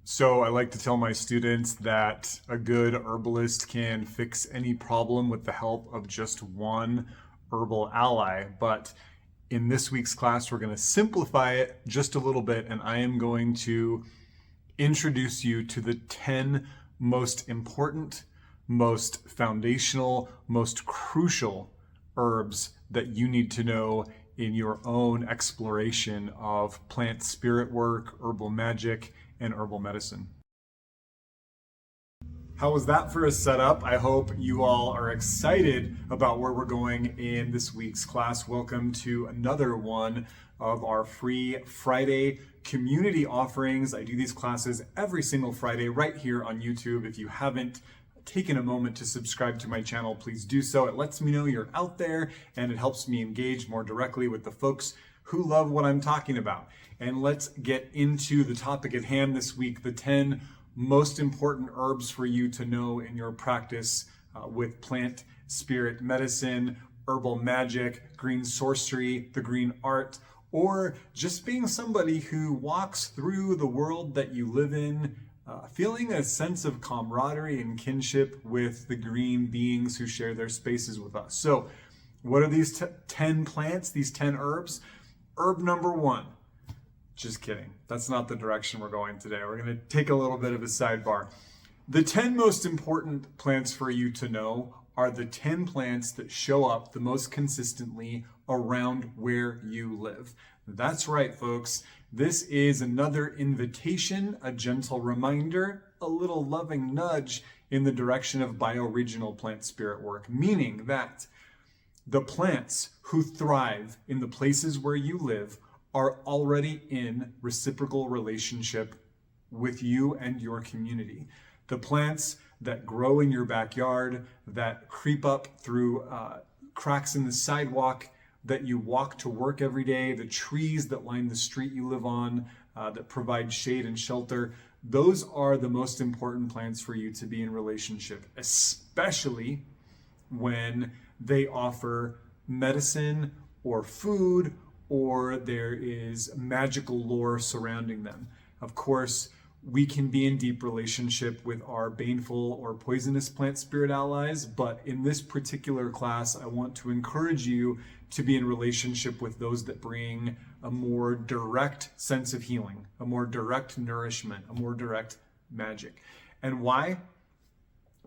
So I like to tell my students that a good herbalist can fix any problem with the help of just one herbal ally. But in this week's class, we're going to simplify it just a little bit, and I am going to introduce you to the 10 most important, most foundational, most crucial herbs that you need to know in your own exploration of plant spirit work, herbal magic, and herbal medicine. How was that for a setup? I hope you all are excited about where we're going in this week's class. Welcome to another one of our free Friday community offerings. I do these classes every single Friday right here on YouTube. If you haven't taken a moment to subscribe to my channel, please do so. It lets me know you're out there and it helps me engage more directly with the folks who love what I'm talking about. And let's get into the topic at hand this week, the 10 most important herbs for you to know in your practice with plant spirit medicine, herbal magic, green sorcery, the green art, or just being somebody who walks through the world that you live in, feeling a sense of camaraderie and kinship with the green beings who share their spaces with us. So what are these 10 plants, these 10 herbs? Herb number 1. Just kidding. That's not the direction we're going today. We're going to take a little bit of a sidebar. The 10 most important plants for you to know are the 10 plants that show up the most consistently around where you live. That's right, folks. This is another invitation, a gentle reminder, a little loving nudge in the direction of bioregional plant spirit work, meaning that the plants who thrive in the places where you live are already in reciprocal relationship with you and your community. The plants that grow in your backyard, that creep up through cracks in the sidewalk, that you walk to work every day, the trees that line the street you live on, that provide shade and shelter, those are the most important plants for you to be in relationship, especially when they offer medicine or food, or there is magical lore surrounding them. Of course, we can be in deep relationship with our baneful or poisonous plant spirit allies, but in this particular class, I want to encourage you to be in relationship with those that bring a more direct sense of healing, a more direct nourishment, a more direct magic. And why?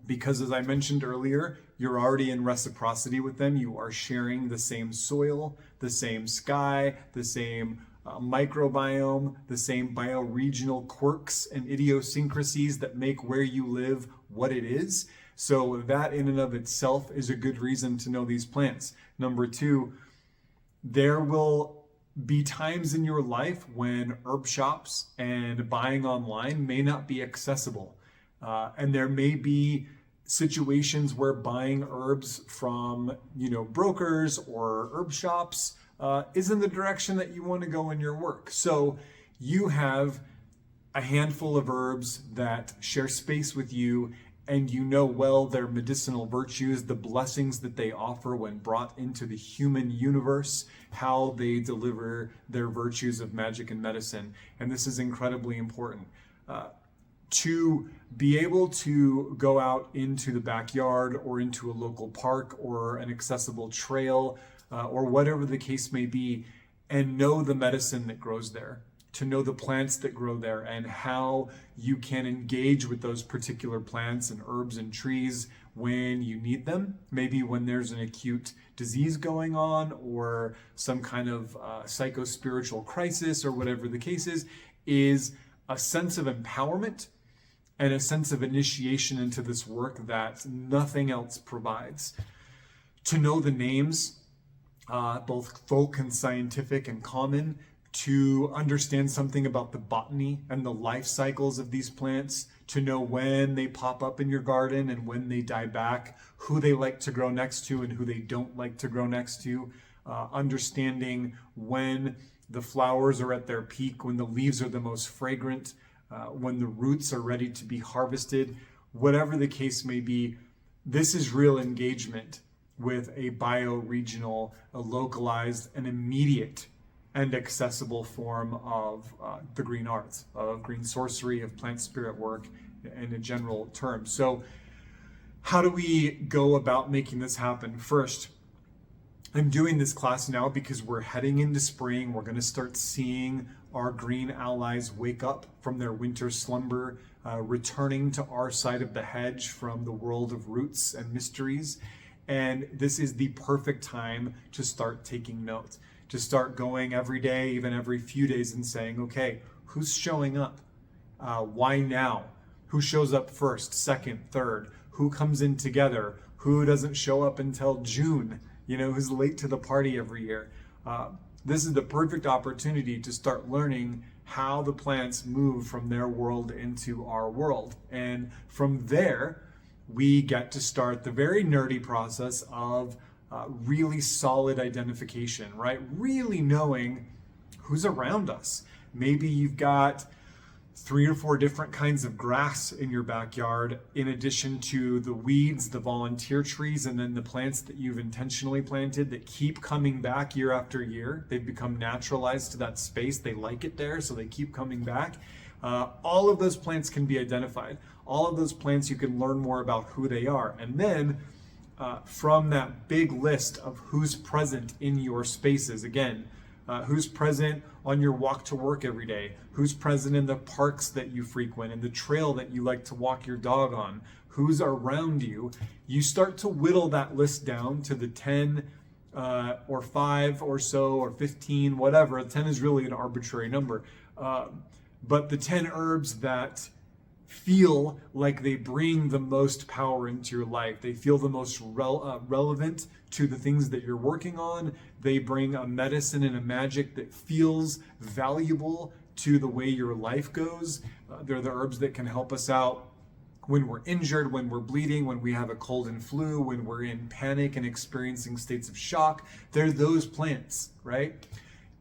Because as I mentioned earlier, you're already in reciprocity with them. You are sharing the same soil, the same sky, the same microbiome, the same bioregional quirks and idiosyncrasies that make where you live what it is. So that in and of itself is a good reason to know these plants. Number 2, there will be times in your life when herb shops and buying online may not be accessible. And there may be situations where buying herbs from, brokers or herb shops isn't the direction that you want to go in your work. So you have a handful of herbs that share space with you, and you know well their medicinal virtues, the blessings that they offer when brought into the human universe, how they deliver their virtues of magic and medicine. And this is incredibly important. To be able to go out into the backyard or into a local park or an accessible trail or whatever the case may be, and know the medicine that grows there, to know the plants that grow there and how you can engage with those particular plants and herbs and trees when you need them, maybe when there's an acute disease going on or some kind of psycho-spiritual crisis or whatever the case is a sense of empowerment and a sense of initiation into this work that nothing else provides. To know the names, both folk and scientific and common, to understand something about the botany and the life cycles of these plants, to know when they pop up in your garden and when they die back, who they like to grow next to and who they don't like to grow next to, understanding when the flowers are at their peak, when the leaves are the most fragrant, when the roots are ready to be harvested, whatever the case may be. This is real engagement with a bioregional, a localized, an immediate and accessible form of the green arts, of green sorcery, of plant spirit work in a general term. So how do we go about making this happen? First, I'm doing this class now because we're heading into spring. We're going to start seeing our green allies wake up from their winter slumber, returning to our side of the hedge from the world of roots and mysteries. And this is the perfect time to start taking notes, to start going every day, even every few days, and saying, okay, who's showing up? Why now? Who shows up first, second, third? Who comes in together? Who doesn't show up until June? Who's late to the party every year? This is the perfect opportunity to start learning how the plants move from their world into our world. And from there, we get to start the very nerdy process of really solid identification, right? Really knowing who's around us. Maybe you've got 3 or 4 different kinds of grass in your backyard, in addition to the weeds, the volunteer trees, and then the plants that you've intentionally planted that keep coming back year after year. They've become naturalized to that space. They like it there, so they keep coming back. All of those plants can be identified. All of those plants, you can learn more about who they are. And then from that big list of who's present in your spaces, again, who's present on your walk to work every day, who's present in the parks that you frequent, and the trail that you like to walk your dog on, who's around you, you start to whittle that list down to the 10 or 5 or so, or 15, whatever. 10 is really an arbitrary number. But the 10 herbs that feel like they bring the most power into your life. They feel the most relevant to the things that you're working on. They bring a medicine and a magic that feels valuable to the way your life goes. They're the herbs that can help us out when we're injured, when we're bleeding, when we have a cold and flu, when we're in panic and experiencing states of shock. They're those plants, right?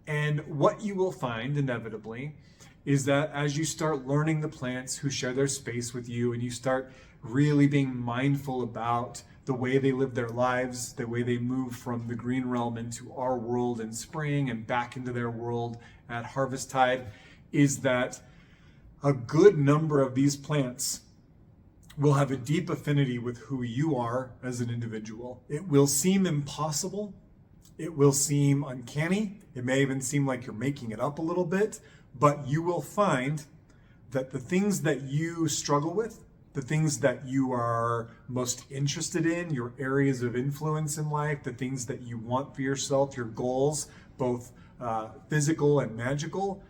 And what you will find inevitably is that as you start learning the plants who share their space with you, and you start really being mindful about the way they live their lives, the way they move from the green realm into our world in spring and back into their world at harvest tide, is that a good number of these plants will have a deep affinity with who you are as an individual. It will seem impossible. It will seem uncanny. It may even seem like you're making it up a little bit. But you will find that the things that you struggle with, the things that you are most interested in, your areas of influence in life, the things that you want for yourself, your goals, both physical and magical,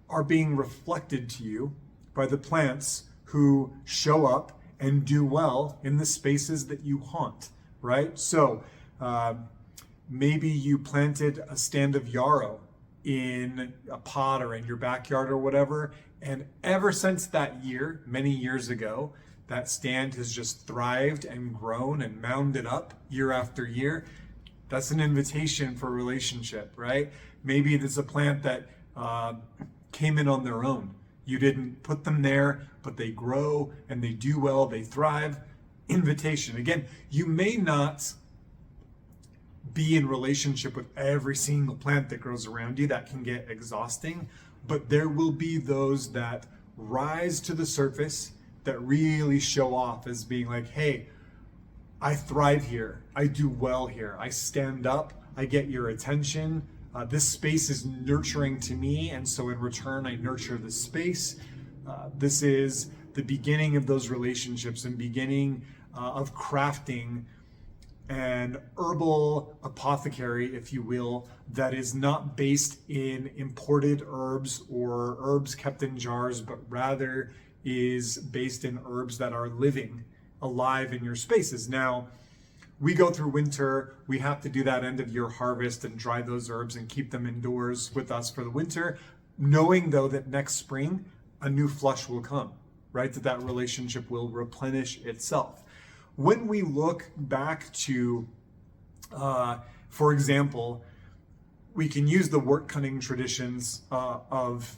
are being reflected to you by the plants who show up and do well in the spaces that you haunt, right? So maybe you planted a stand of yarrow in a pot or in your backyard or whatever, and ever since that year, many years ago, that stand has just thrived and grown and mounded up year after year. That's an invitation for a relationship, right? Maybe it's a plant that came in on their own. You didn't put them there, but they grow and they do well, they thrive. Invitation. Again, you may not be in relationship with every single plant that grows around you. That can get exhausting, but there will be those that rise to the surface that really show off as being like, hey, I thrive here, I do well here, I stand up, I get your attention, this space is nurturing to me, and so in return I nurture the space. This is the beginning of those relationships and beginning of crafting an herbal apothecary, if you will, that is not based in imported herbs or herbs kept in jars, but rather is based in herbs that are living, alive in your spaces. Now, we go through winter, we have to do that end of year harvest and dry those herbs and keep them indoors with us for the winter, knowing though that next spring, a new flush will come, right? That relationship will replenish itself. When we look back to, for example, we can use the wort cunning traditions of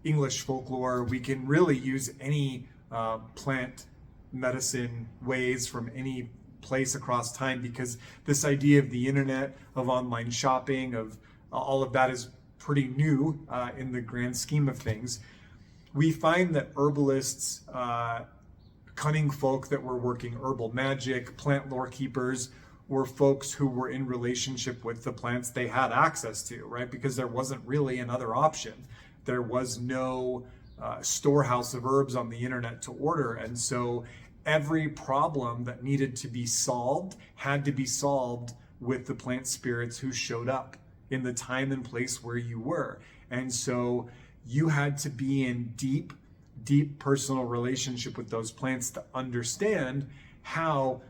English folklore. We can really use any plant medicine ways from any place across time, because this idea of the internet, of online shopping, of all of that is pretty new in the grand scheme of things. We find that herbalists, cunning folk that were working herbal magic, plant lore keepers, were folks who were in relationship with the plants they had access to, right? Because there wasn't really another option. There was no storehouse of herbs on the internet to order. And so every problem that needed to be solved had to be solved with the plant spirits who showed up in the time and place where you were. And so you had to be in deep personal relationship with those plants to understand how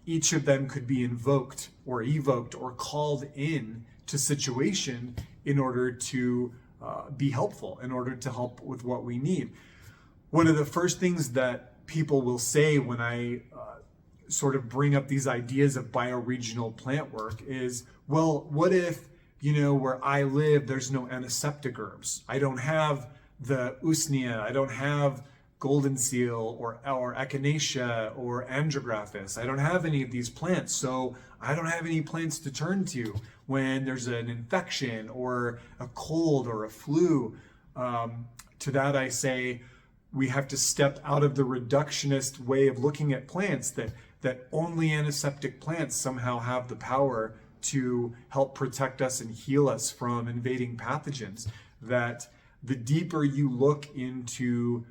each of them could be invoked or evoked or called in to situation in order to be helpful, in order to help with what we need. One of the first things that people will say when I sort of bring up these ideas of bioregional plant work is, well, what if, where I live, there's no antiseptic herbs? I don't have the usnea, I don't have golden seal or echinacea or andrographis. I don't have any of these plants, so I don't have any plants to turn to when there's an infection or a cold or a flu. To that I say, we have to step out of the reductionist way of looking at plants, that only antiseptic plants somehow have the power to help protect us and heal us from invading pathogens. That the deeper you look into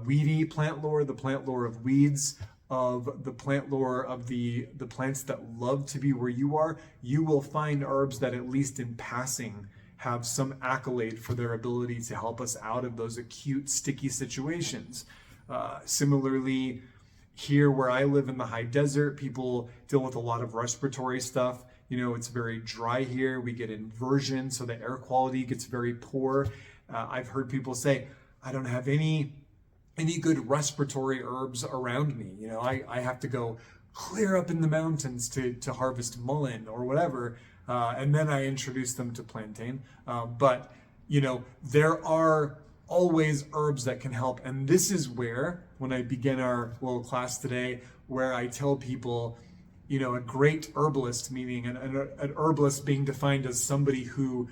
weedy plant lore, the plant lore of weeds, of the plant lore of the plants that love to be where you are, you will find herbs that at least in passing have some accolade for their ability to help us out of those acute sticky situations. Similarly, here where I live in the high desert, people deal with a lot of respiratory stuff. It's very dry here. We get inversion, so the air quality gets very poor. I've heard people say, I don't have any good respiratory herbs around me. I have to go clear up in the mountains to harvest mullein or whatever. And then I introduce them to plantain. But there are always herbs that can help. And this is where, when I begin our little class today, where I tell people, a great herbalist, meaning an herbalist being defined as somebody who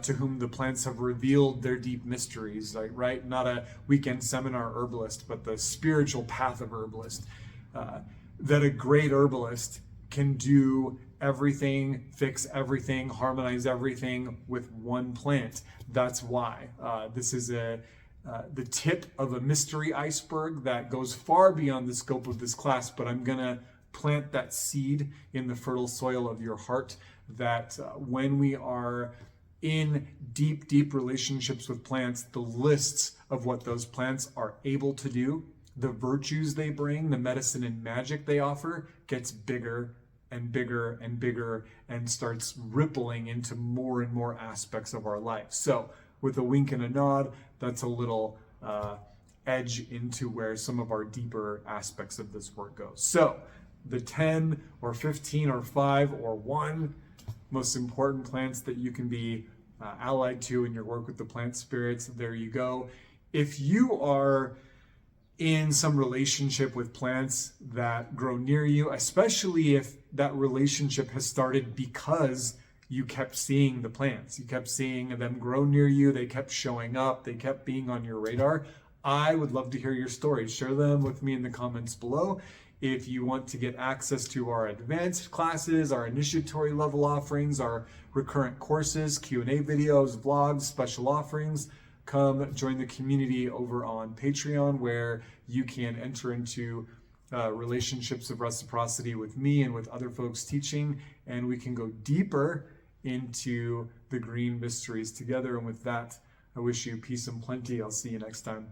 to whom the plants have revealed their deep mysteries, right? Not a weekend seminar herbalist, but the spiritual path of herbalist. That a great herbalist can do everything, fix everything, harmonize everything with one plant. That's why this is the tip of a mystery iceberg that goes far beyond the scope of this class, but I'm gonna plant that seed in the fertile soil of your heart, that when we are in deep relationships with plants, the lists of what those plants are able to do, the virtues they bring, the medicine and magic they offer, gets bigger and bigger and bigger and starts rippling into more and more aspects of our life. So with a wink and a nod, that's a little edge into where some of our deeper aspects of this work goes. So the 10 or 15 or 5 or 1 most important plants that you can be allied to in your work with the plant spirits, there you go. If you are in some relationship with plants that grow near you, especially if that relationship has started because you kept seeing the plants, you kept seeing them grow near you, they kept showing up, they kept being on your radar, I would love to hear your stories. Share them with me in the comments below. If you want to get access to our advanced classes, our initiatory level offerings, our recurrent courses, Q&A videos, vlogs, special offerings, come join the community over on Patreon, where you can enter into relationships of reciprocity with me and with other folks teaching, and we can go deeper into the green mysteries together. And with that, I wish you peace and plenty. I'll see you next time.